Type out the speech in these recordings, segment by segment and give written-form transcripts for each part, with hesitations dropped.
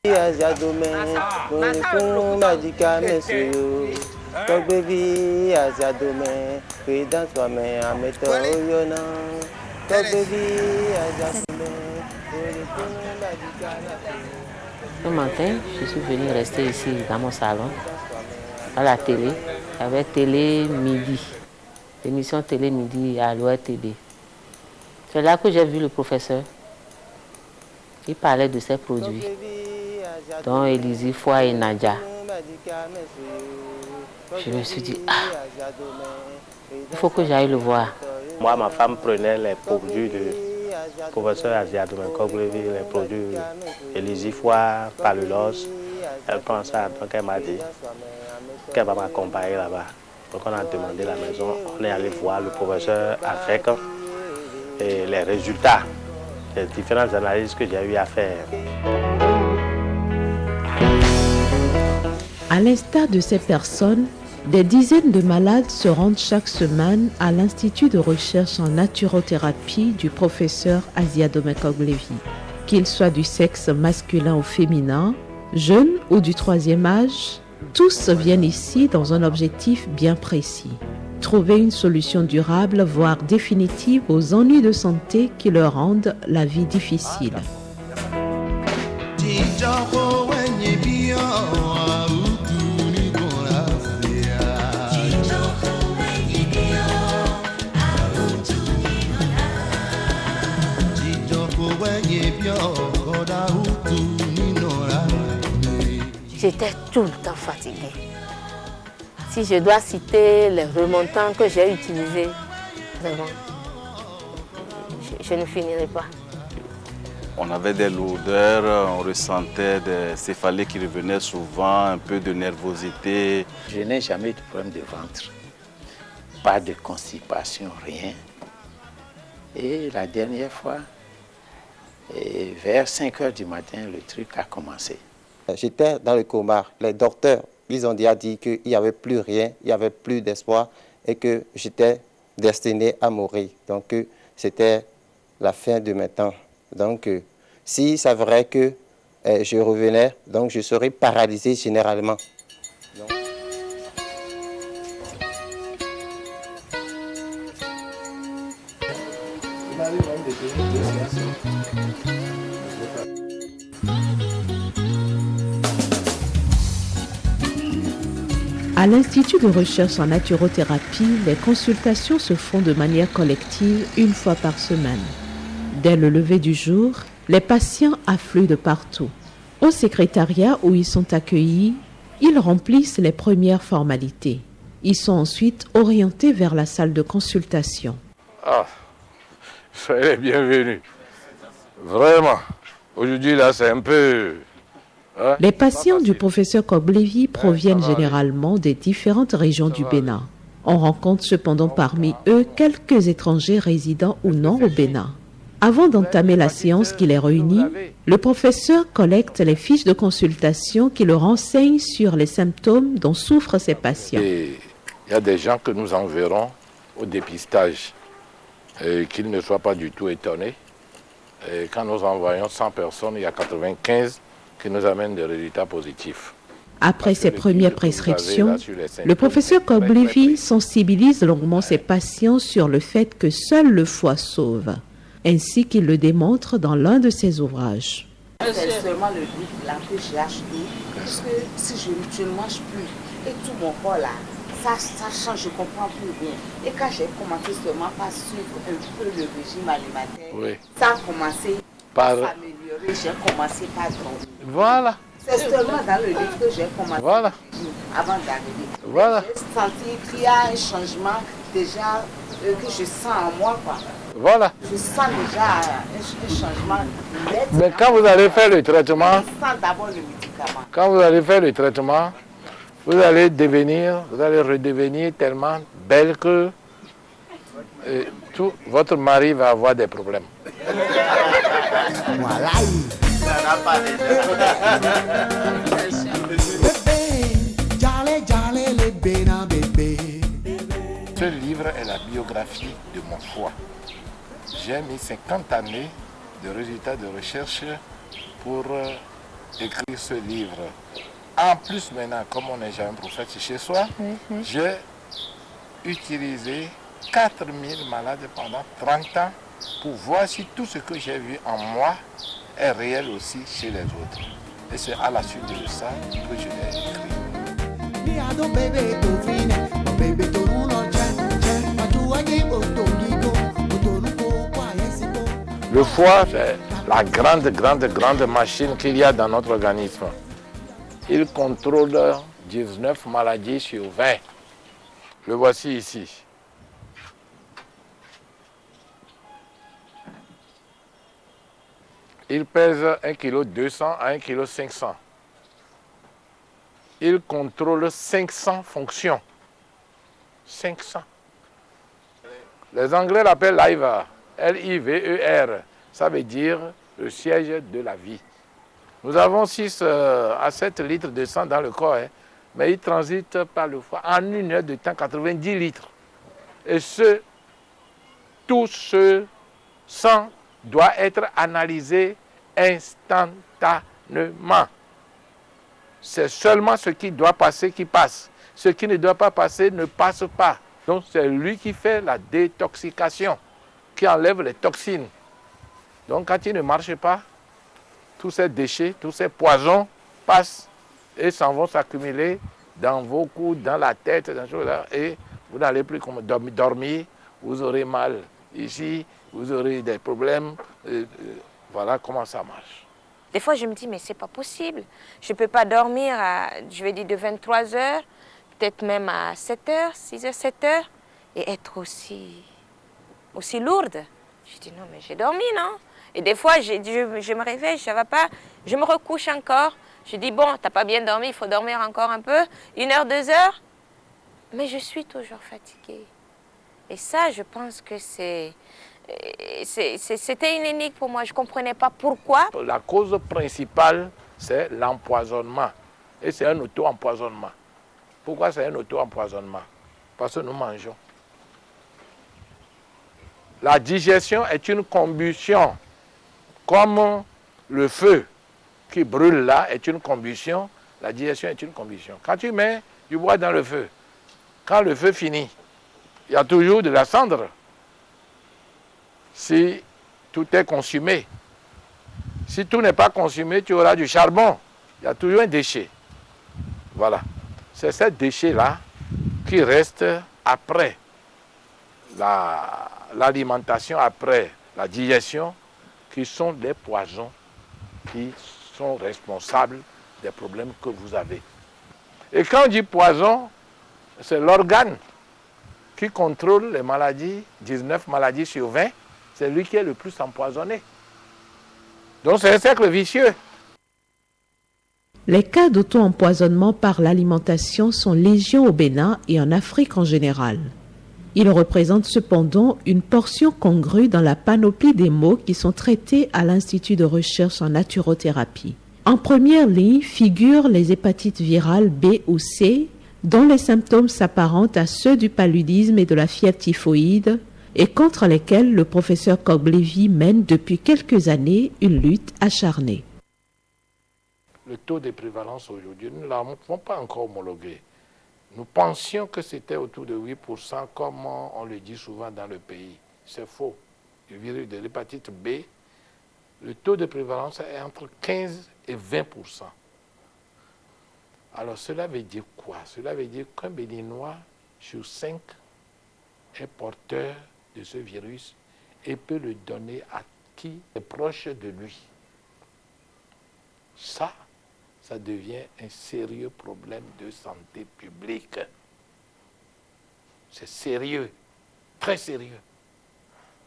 Ce matin, je suis venue rester ici dans mon salon, à la télé, avec Télé Midi, l'émission Télé Midi à l'ORTB. C'est là que j'ai vu le professeur. Il parlait de ses produits, dont Élisée Foy et Nadia. Je me suis dit, il faut que j'aille le voir. Moi, ma femme prenait les produits du professeur Asia Domenkoglevi, les produits Élisée Foy, Palulose. Elle prend ça, donc elle m'a dit qu'elle va m'accompagner là-bas. Donc on a demandé la maison, on est allé voir le professeur avec et les résultats des différentes analyses que j'ai eu à faire. À l'instar de ces personnes, des dizaines de malades se rendent chaque semaine à l'Institut de recherche en naturothérapie du professeur Asia Domenkoglevi. Qu'ils soient du sexe masculin ou féminin, jeunes ou du troisième âge, tous viennent ici dans un objectif bien précis. Trouver une solution durable, voire définitive aux ennuis de santé qui leur rendent la vie difficile. J'étais tout le temps fatiguée. Si je dois citer les remontants que j'ai utilisés, vraiment, je ne finirai pas. On avait des lourdeurs, on ressentait des céphalées qui revenaient souvent, un peu de nervosité. Je n'ai jamais eu de problème de ventre, pas de constipation, rien. Et la dernière fois, vers 5 h du matin, le truc a commencé. J'étais dans le coma. Les docteurs, ils ont déjà dit qu'il n'y avait plus rien, il n'y avait plus d'espoir et que j'étais destiné à mourir. Donc c'était la fin de mes temps. Donc si c'est vrai que je revenais, donc je serais paralysé généralement. Donc, À l'Institut de recherche en naturothérapie, les consultations se font de manière collective une fois par semaine. Dès le lever du jour, les patients affluent de partout. Au secrétariat où ils sont accueillis, ils remplissent les premières formalités. Ils sont ensuite orientés vers la salle de consultation. Ah, soyez les bienvenus. Vraiment. Aujourd'hui, là, c'est un peu... Hein? Les patients du professeur Koglevi proviennent généralement des différentes régions du Bénin. On rencontre cependant parmi eux quelques étrangers résidant ou non au Bénin. Avant d'entamer la séance qui les réunit, le professeur collecte les fiches de consultation qui le renseignent sur les symptômes dont souffrent ces patients. Et il y a des gens que nous enverrons au dépistage, et qu'ils ne soient pas du tout étonnés. Et quand nous envoyons 100 personnes, il y a 95 qui nous amènent des résultats positifs. Après ses premières prescriptions, le professeur Koglevi sensibilise longuement ses patients sur le fait que seul le foie sauve, ainsi qu'il le démontre dans l'un de ses ouvrages. C'est seulement le livre là que j'ai acheté, parce que si je ne mange plus, et tout mon corps là, ça change, je ne comprends plus rien. Et quand j'ai commencé seulement par suivre un peu le régime alimentaire, ça a commencé à s'améliorer, j'ai commencé par dormir. Voilà. C'est seulement dans le livre que j'ai commencé avant d'arriver. Voilà. J'ai senti qu'il y a un changement déjà que je sens en moi, quoi. Voilà. Je sens déjà un changement net. Mais quand vous allez faire le traitement, je sens d'abord le médicament. Quand vous allez faire le traitement, vous allez redevenir tellement belle que tout votre mari va avoir des problèmes. Voilà. Ce livre est la biographie de mon foie. J'ai mis 50 années de résultats de recherche pour écrire ce livre, en plus maintenant, comme on n'est jamais prophète chez soi, j'ai utilisé 4000 malades pendant 30 ans pour voir si tout ce que j'ai vu en moi est réel aussi chez les autres. Et c'est à la suite de ça que je l'ai écrit. Le foie, c'est la grande machine qu'il y a dans notre organisme. Il contrôle 19 maladies sur 20. Le voici ici. Il pèse 1,2 kg à 1,5 kg. Il contrôle 500 fonctions. 500. Les Anglais l'appellent liver. L-I-V-E-R. Ça veut dire le siège de la vie. Nous avons 6 à 7 litres de sang dans le corps, hein, mais il transite par le foie en 1 heure de temps 90 litres. Et tout ce sang doit être analysé instantanément. C'est seulement ce qui doit passer qui passe. Ce qui ne doit pas passer ne passe pas. Donc c'est lui qui fait la détoxication, qui enlève les toxines. Donc quand il ne marche pas, tous ces déchets, tous ces poisons passent et s'en vont s'accumuler dans vos coudes, dans la tête, dans choses là, et vous n'allez plus dormir, vous aurez mal ici, vous aurez des problèmes. Voilà comment ça marche. Des fois, je me dis, mais c'est pas possible. Je ne peux pas dormir, je vais dire, de 23 h, peut-être même à 7 h, 6 h, 7 h, et être aussi lourde. Je dis, non, mais j'ai dormi, non? Et des fois, je me réveille, ça ne va pas, je me recouche encore. Je dis, bon, tu n'as pas bien dormi, il faut dormir encore un peu, 1 heure, 2 heures. Mais je suis toujours fatiguée. Et ça, je pense que c'était une énigme pour moi. Je ne comprenais pas pourquoi. La cause principale, c'est l'empoisonnement. Et c'est un auto-empoisonnement. Pourquoi c'est un auto-empoisonnement? Parce que nous mangeons. La digestion est une combustion. Comme le feu qui brûle là est une combustion, la digestion est une combustion. Quand tu mets du bois dans le feu, quand le feu finit, il y a toujours de la cendre. Si tout est consumé, si tout n'est pas consumé, tu auras du charbon. Il y a toujours un déchet. Voilà. C'est ce déchet-là qui reste après l'alimentation, après la digestion, qui sont des poisons qui sont responsables des problèmes que vous avez. Et quand on dit poison, c'est l'organe qui contrôle les maladies, 19 maladies sur 20, c'est lui qui est le plus empoisonné. Donc c'est un cercle vicieux. Les cas d'auto-empoisonnement par l'alimentation sont légion au Bénin et en Afrique en général. Ils représentent cependant une portion congrue dans la panoplie des maux qui sont traités à l'Institut de recherche en naturothérapie. En première ligne figurent les hépatites virales B ou C, dont les symptômes s'apparentent à ceux du paludisme et de la fièvre typhoïde, et contre lesquels le professeur Koglevi mène depuis quelques années une lutte acharnée. Le taux de prévalence aujourd'hui, nous ne l'avons pas encore homologué. Nous pensions que c'était autour de 8%, comme on le dit souvent dans le pays. C'est faux. Le virus de l'hépatite B, le taux de prévalence est entre 15 et 20%. Alors cela veut dire quoi? Cela veut dire qu'un Béninois sur 5 est porteur de ce virus et peut le donner à qui est proche de lui. Ça devient un sérieux problème de santé publique. C'est sérieux, très sérieux.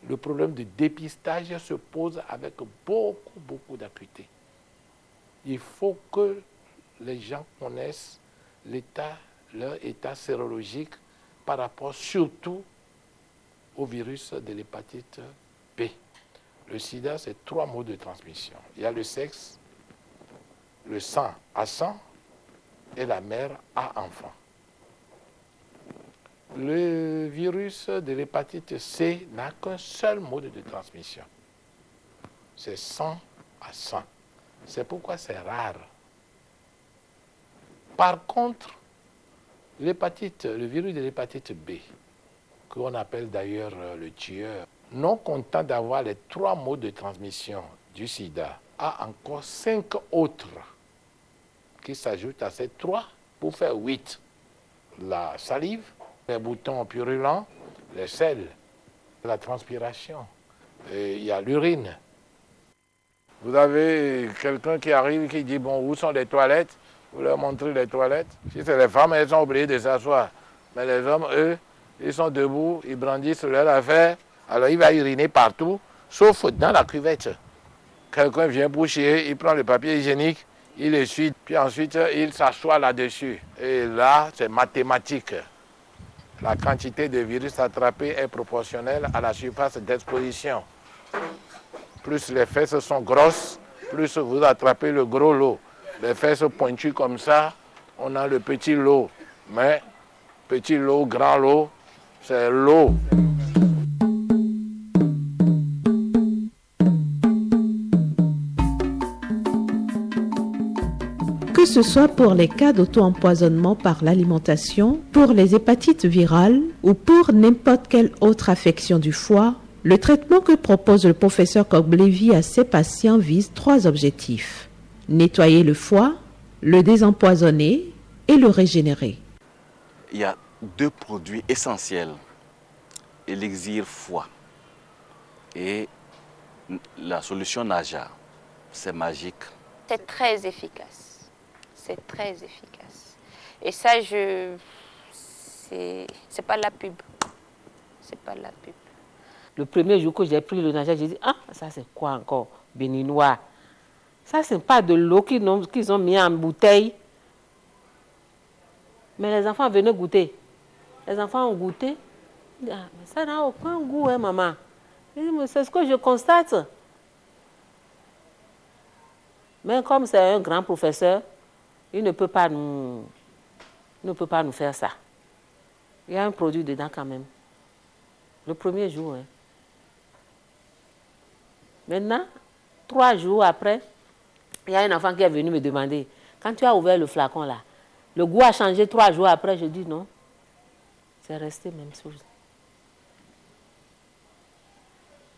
Le problème de dépistage se pose avec beaucoup d'acuité. Il faut que les gens connaissent leur état sérologique par rapport surtout au virus de l'hépatite B. Le sida, c'est 3 modes de transmission. Il y a le sexe, le sang à sang et la mère à enfant. Le virus de l'hépatite C n'a qu'un seul mode de transmission. C'est sang à sang. C'est pourquoi c'est rare. Par contre, l'hépatite, le virus de l'hépatite B, qu'on appelle d'ailleurs le tueur, non content d'avoir les 3 modes de transmission du sida, a encore 5 autres qui s'ajoutent à ces 3 pour faire 8. La salive, les boutons purulents, les selles, la transpiration, et il y a l'urine. Vous avez quelqu'un qui arrive et qui dit, bon, où sont les toilettes? Vous leur montrez les toilettes. Si c'est les femmes, elles sont obligées de s'asseoir. Mais les hommes, eux, ils sont debout, ils brandissent leur affaire. Alors il va uriner partout, sauf dans la cuvette. Quelqu'un vient pour chier, il prend le papier hygiénique, il essuie, puis ensuite il s'assoit là-dessus. Et là, c'est mathématique. La quantité de virus attrapé est proportionnelle à la surface d'exposition. Plus les fesses sont grosses, plus vous attrapez le gros lot. Les fesses pointues comme ça, on a le petit lot. Mais petit lot, grand lot, c'est l'eau. Que ce soit pour les cas d'auto-empoisonnement par l'alimentation, pour les hépatites virales ou pour n'importe quelle autre affection du foie, le traitement que propose le professeur Kogblevy à ses patients vise 3 objectifs. Nettoyer le foie, le désempoisonner et le régénérer. Il y a 2 produits essentiels, élixir foie et la solution Naja. C'est magique. C'est très efficace. C'est très efficace. Et ça, c'est pas la pub. C'est pas la pub. Le premier jour que j'ai pris le Naja, j'ai dit, ah, ça c'est quoi encore, béninois? Ça c'est pas de l'eau qu'ils ont mis en bouteille. Mais les enfants venaient goûter. Les enfants ont goûté. Ils disent, ah, mais ça n'a aucun goût, hein, maman. Je dis, mais c'est ce que je constate. Mais comme c'est un grand professeur, il ne peut pas nous faire ça. Il y a un produit dedans quand même. Le premier jour. Hein. Maintenant, 3 jours après, il y a un enfant qui est venu me demander, quand tu as ouvert le flacon là, le goût a changé 3 jours après. Je dis non, c'est resté même chose.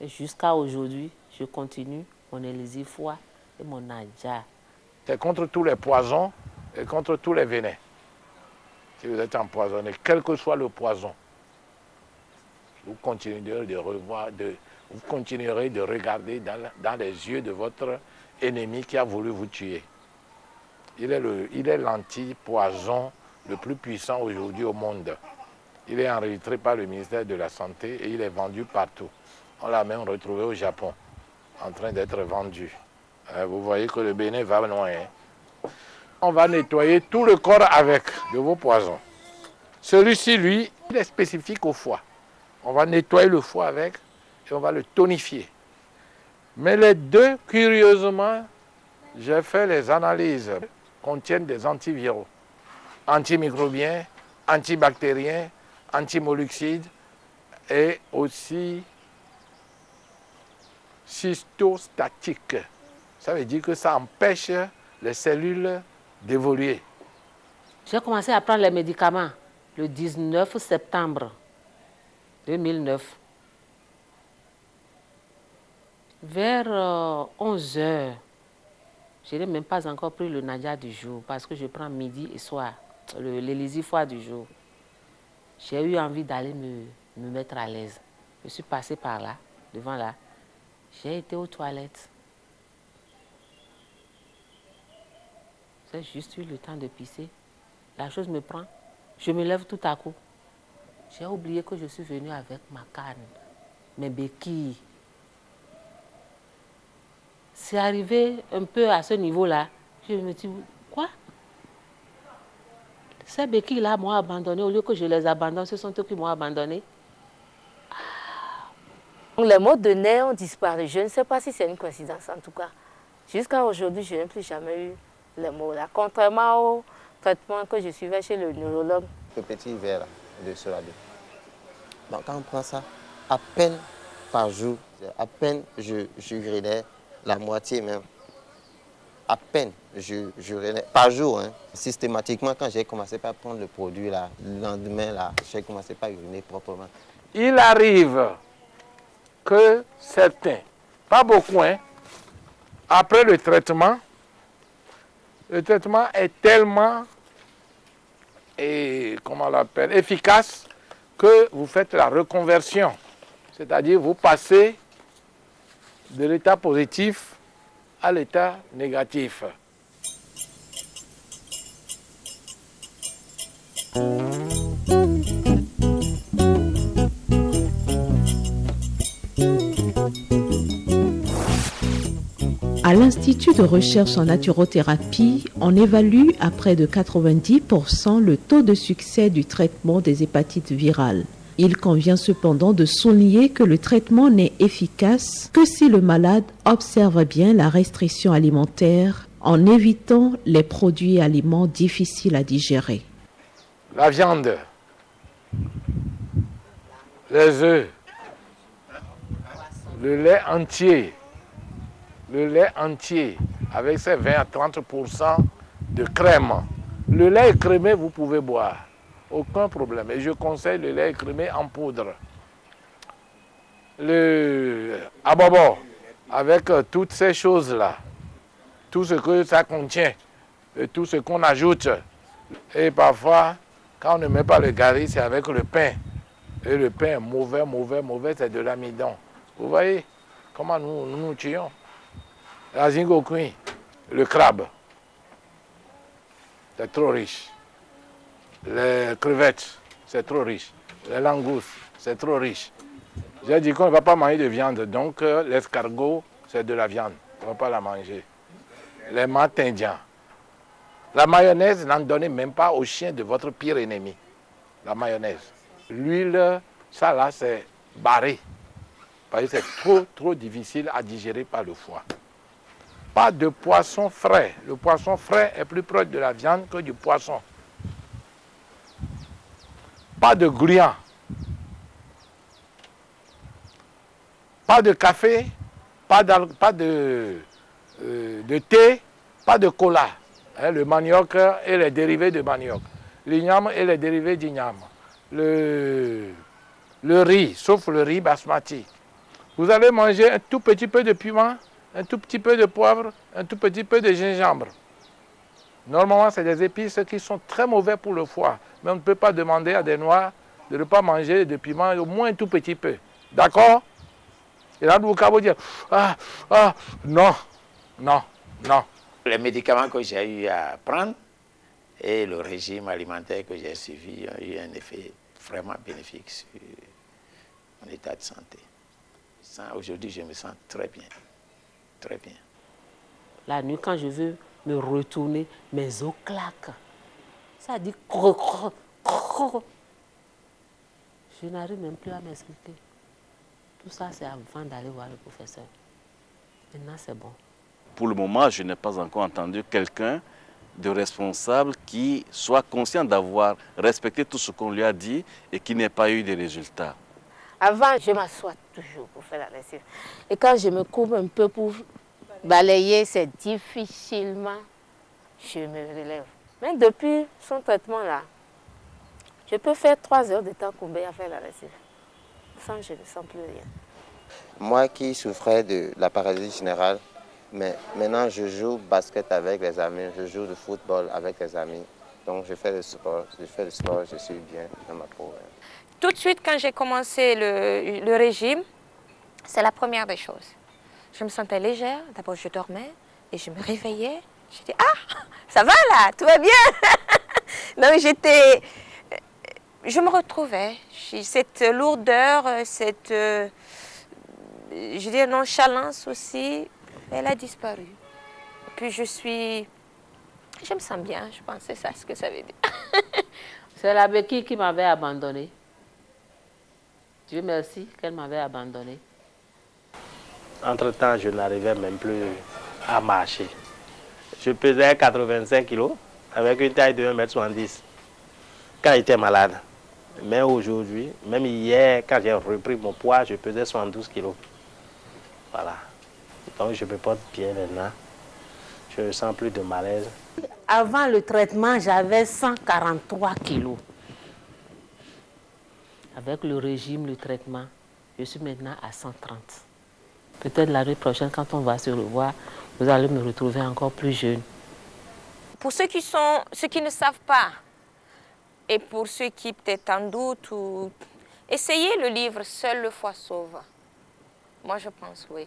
Et jusqu'à aujourd'hui, je continue mon élixir foie et mon Naja. C'est contre tous les poisons et contre tous les venins. Si vous êtes empoisonné, quel que soit le poison, vous continuerez de regarder dans les yeux de votre ennemi qui a voulu vous tuer. Il est l'antipoison le plus puissant aujourd'hui au monde. Il est enregistré par le ministère de la Santé et il est vendu partout. On l'a même retrouvé au Japon, en train d'être vendu. Vous voyez que le Bénin va loin. Hein? On va nettoyer tout le corps avec de vos poisons. Celui-ci, lui, il est spécifique au foie. On va nettoyer le foie avec et on va le tonifier. Mais les 2, curieusement, j'ai fait les analyses, contiennent des antiviraux, antimicrobiens, antibactériens, antimolluxides et aussi cystostatiques. Ça veut dire que ça empêche les cellules d'évoluer. J'ai commencé à prendre les médicaments le 19 septembre 2009. Vers 11 h, je n'ai même pas encore pris le Naja du jour parce que je prends midi et soir, l'élixir foie du jour. J'ai eu envie d'aller me mettre à l'aise. Je suis passée par là, devant là. J'ai été aux toilettes. J'ai juste eu le temps de pisser. La chose me prend. Je me lève tout à coup. J'ai oublié que je suis venue avec ma canne, mes béquilles. C'est arrivé un peu à ce niveau-là. Je me dis, quoi? Ces béquilles-là m'ont abandonné. Au lieu que je les abandonne, ce sont eux qui m'ont abandonné. Les maux de nez ont disparu. Je ne sais pas si c'est une coïncidence en tout cas. Jusqu'à aujourd'hui, je n'ai plus jamais eu les maux là. Contrairement au traitement que je suivais chez le neurologue. Le petit verre de Solado. Donc quand on prend ça, à peine par jour, à peine je urinais la moitié même. à peine, j'urinais par jour. Hein. Systématiquement, quand j'ai commencé par prendre le produit, là, le lendemain, là, j'ai commencé par uriner proprement. Il arrive que certains, pas beaucoup, hein, après le traitement est tellement comment on l'appelle, efficace que vous faites la reconversion. C'est-à-dire vous passez de l'état positif à l'état négatif. À l'Institut de recherche en naturothérapie, on évalue à près de 90% le taux de succès du traitement des hépatites virales. Il convient cependant de souligner que le traitement n'est efficace que si le malade observe bien la restriction alimentaire en évitant les produits et aliments difficiles à digérer. La viande, les œufs, le lait entier avec ses 20 à 30% de crème. Le lait écrémé, vous pouvez boire. Aucun problème. Et je conseille le lait écrémé en poudre. Le abobo, avec toutes ces choses-là, tout ce que ça contient, et tout ce qu'on ajoute. Et parfois, quand on ne met pas le gari, c'est avec le pain. Et le pain est mauvais, c'est de l'amidon. Vous voyez comment nous tuons. La zingokuin, le crabe, c'est trop riche. Les crevettes, c'est trop riche. Les langoustes, c'est trop riche. J'ai dit qu'on ne va pas manger de viande, donc l'escargot, c'est de la viande. On ne va pas la manger. Les maths indiens. La mayonnaise, n'en donnez même pas aux chiens de votre pire ennemi. La mayonnaise. L'huile, ça là, c'est barré. Parce que c'est trop difficile à digérer par le foie. Pas de poisson frais. Le poisson frais est plus proche de la viande que du poisson. Pas de gluants. Pas de café, pas de thé, pas de cola. Hein, le manioc et les dérivés de manioc. L'igname et les dérivés d'igname. Le riz, sauf le riz basmati. Vous allez manger un tout petit peu de piment, un tout petit peu de poivre, un tout petit peu de gingembre. Normalement, c'est des épices qui sont très mauvais pour le foie. Mais on ne peut pas demander à des Noirs de ne pas manger de piment, au moins un tout petit peu. D'accord? Et là, vous pouvez dire, non. Les médicaments que j'ai eu à prendre et le régime alimentaire que j'ai suivi ont eu un effet vraiment bénéfique sur mon état de santé. Aujourd'hui, je me sens très bien. Très bien. La nuit, quand je veux me retourner, mes os claquent. Ça dit cro. Je n'arrive même plus à m'expliquer. Tout ça, c'est avant d'aller voir le professeur. Maintenant, c'est bon. Pour le moment, je n'ai pas encore entendu quelqu'un de responsable qui soit conscient d'avoir respecté tout ce qu'on lui a dit et qui n'ait pas eu de résultats. Avant, je m'assois toujours pour faire la lessive. Et quand je me coupe un peu pour balayer, c'est difficilement, je me relève. Mais depuis son traitement-là, je peux faire 3 heures de temps courbé à faire la lessive. Sans, je ne sens plus rien. Moi qui souffrais de la paralysie générale, mais maintenant je joue basket avec les amis, je joue du football avec les amis. Donc je fais le sport, je suis bien dans ma peau. Tout de suite, quand j'ai commencé le régime, c'est la première des choses. Je me sentais légère. D'abord, je dormais et je me réveillais. Je dis, ça va là, tout va bien. Donc, je me retrouvais. Cette lourdeur, cette nonchalance aussi, elle a disparu. Et puis, je me sens bien, je pense que c'est ça ce que ça veut dire. C'est la béquille qui m'avait abandonné. Dieu merci qu'elle m'avait abandonné. Entre-temps, je n'arrivais même plus à marcher. Je pesais 85 kg avec une taille de 1,70 m quand j'étais malade. Mais aujourd'hui, même hier, quand j'ai repris mon poids, je pesais 72 kg. Voilà. Donc je me porte bien maintenant. Je sens plus de malaise. Avant le traitement, j'avais 143 kilos. Avec le régime, le traitement, je suis maintenant à 130. Peut-être l'année prochaine, quand on va se revoir, vous allez me retrouver encore plus jeune. Pour ceux qui ne savent pas, et pour ceux qui peut-être en doutent, essayez le livre « Seule le foi sauve ». Moi, je pense, oui.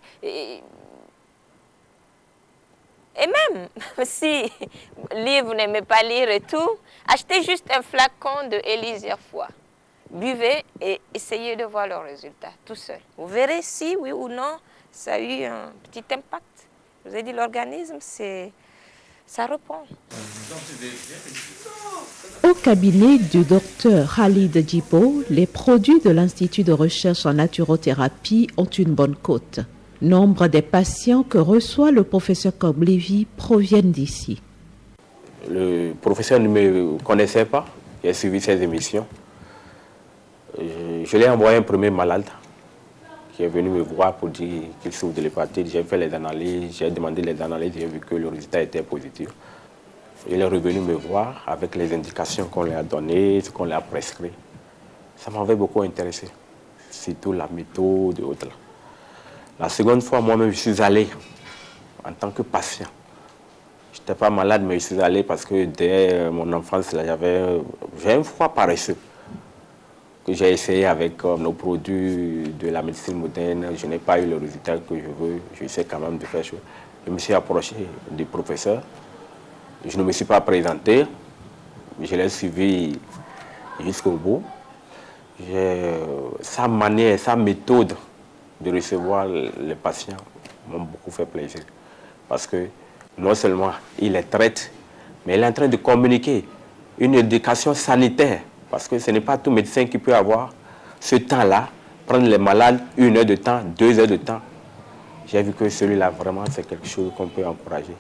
Et même si le livre n'aimez pas lire et tout, achetez juste un flacon de Élysée Foi. Buvez et essayez de voir le résultat tout seul. Vous verrez si, oui ou non, ça a eu un petit impact. Je vous ai dit, l'organisme, ça reprend. Au cabinet du docteur Khalid Djibo, les produits de l'Institut de recherche en naturothérapie ont une bonne cote. Nombre des patients que reçoit le professeur Koglevi proviennent d'ici. Le professeur ne me connaissait pas, j'ai suivi ses émissions. Je lui ai envoyé un premier malade qui est venu me voir pour dire qu'il souffre de l'hépatite. J'ai fait les analyses, j'ai demandé les analyses, j'ai vu que le résultat était positif. Il est revenu me voir avec les indications qu'on lui a données, ce qu'on lui a prescrit. Ça m'avait beaucoup intéressé, surtout la méthode et autres. La seconde fois, moi-même, je suis allé en tant que patient. Je n'étais pas malade, mais je suis allé parce que dès mon enfance, j'ai un froid paresseux que j'ai essayé avec nos produits de la médecine moderne. Je n'ai pas eu le résultat que je veux. Je sais quand même de faire chose. Je me suis approché du professeur. Je ne me suis pas présenté. Je l'ai suivi jusqu'au bout. Sa manière, sa méthode de recevoir les patients m'ont beaucoup fait plaisir. Parce que non seulement il les traite, mais il est en train de communiquer une éducation sanitaire. Parce que ce n'est pas tout médecin qui peut avoir ce temps-là, prendre les malades 1 heure de temps, 2 heures de temps. J'ai vu que celui-là, vraiment, c'est quelque chose qu'on peut encourager.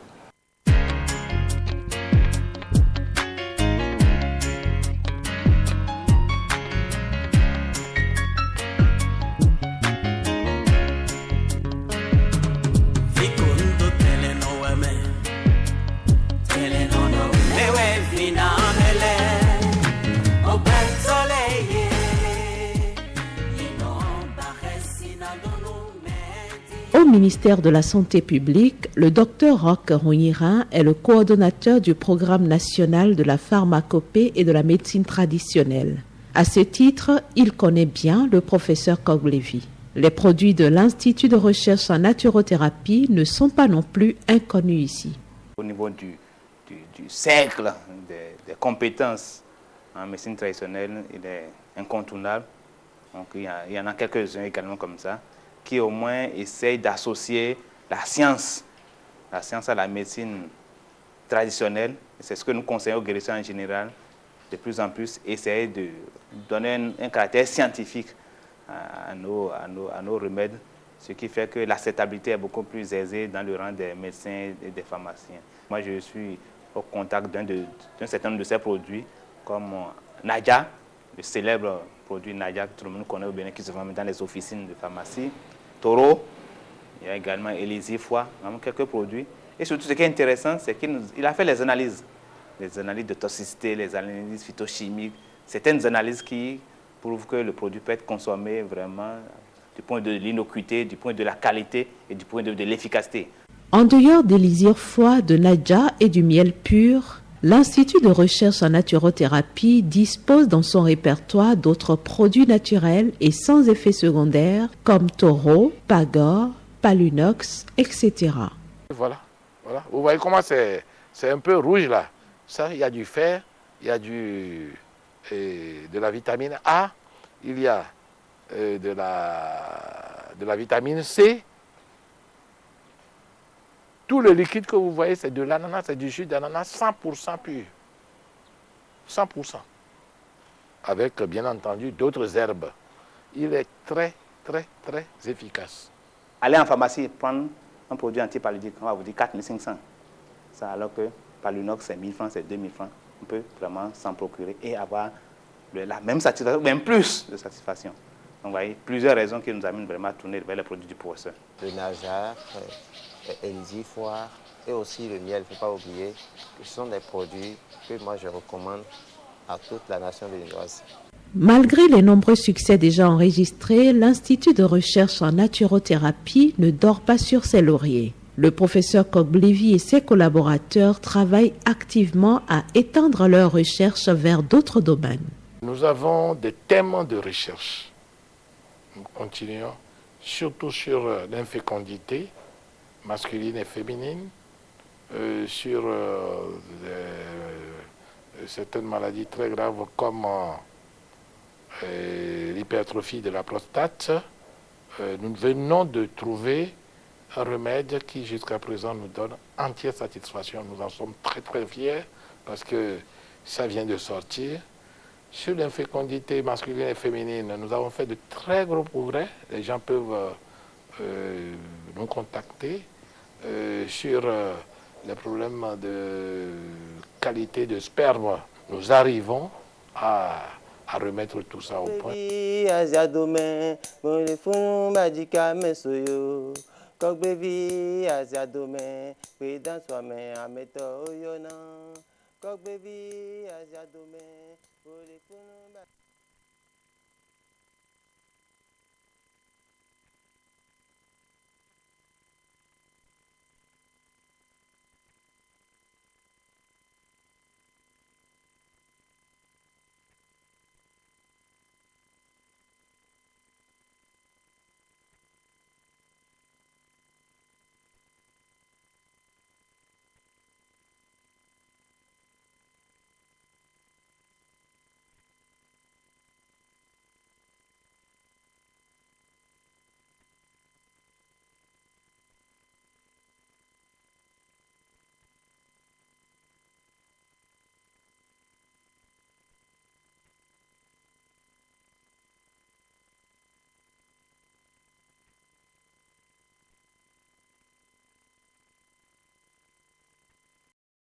Au ministère de la Santé publique, le docteur Roch Rouirin est le coordonnateur du programme national de la pharmacopée et de la médecine traditionnelle. À ce titre, il connaît bien le professeur Koglevi. Les produits de l'Institut de recherche en naturothérapie ne sont pas non plus inconnus ici. Au niveau du cercle des compétences en médecine traditionnelle, il est incontournable. Donc, il y en a quelques-uns également comme ça, qui au moins essayent d'associer la science à la médecine traditionnelle. C'est ce que nous conseillons aux guérisseurs en général, de plus en plus, essayer de donner un caractère scientifique à nos remèdes, ce qui fait que l'acceptabilité est beaucoup plus aisée dans le rang des médecins et des pharmaciens. Moi, je suis au contact d'un certain nombre de ces produits, comme Nadia, le célèbre produit Nadia que tout le monde connaît au Bénin, qui se vend dans les officines de pharmacie. Taureau, il y a également Élysée Foi, vraiment quelques produits. Et surtout, ce qui est intéressant, c'est qu'il a fait les analyses de toxicité, les analyses phytochimiques, certaines analyses qui prouvent que le produit peut être consommé vraiment du point de l'innocuité, du point de la qualité et du point de l'efficacité. En dehors d'Élysée Foi, de Nadia et du miel pur, l'Institut de recherche en naturothérapie dispose dans son répertoire d'autres produits naturels et sans effet secondaire comme Taureau, Pagor, Palunox, etc. Voilà. Vous voyez comment c'est un peu rouge là. Ça, il y a du fer, il y a de la vitamine A, il y a de la vitamine C. Tout le liquide que vous voyez, c'est de l'ananas, c'est du jus d'ananas 100% pur. 100%. Avec, bien entendu, d'autres herbes. Il est très, très, très efficace. Allez en pharmacie prendre un produit antipaludique, on va vous dire 4 500. Ça, alors que Palunox, c'est 1000 francs, c'est 2000 francs. On peut vraiment s'en procurer et avoir la même satisfaction, même plus de satisfaction. Donc, vous voyez, plusieurs raisons qui nous amènent vraiment à tourner vers les produits du professeur. Le Najar, Élysée Foi, et aussi le miel, il ne faut pas oublier que ce sont des produits que moi je recommande à toute la nation béninoise. Malgré les nombreux succès déjà enregistrés, l'Institut de recherche en naturothérapie ne dort pas sur ses lauriers. Le professeur Kogblevy et ses collaborateurs travaillent activement à étendre leurs recherches vers d'autres domaines. Nous avons des thèmes de recherche. Nous continuons surtout sur l'infécondité masculine et féminine, sur certaines maladies très graves comme l'hypertrophie de la prostate. Nous venons de trouver un remède qui jusqu'à présent nous donne entière satisfaction. Nous en sommes très très fiers parce que ça vient de sortir. Sur l'infécondité masculine et féminine, nous avons fait de très gros progrès. Les gens peuvent nous contacter sur les problèmes de qualité de sperme. Nous arrivons à remettre tout ça au point.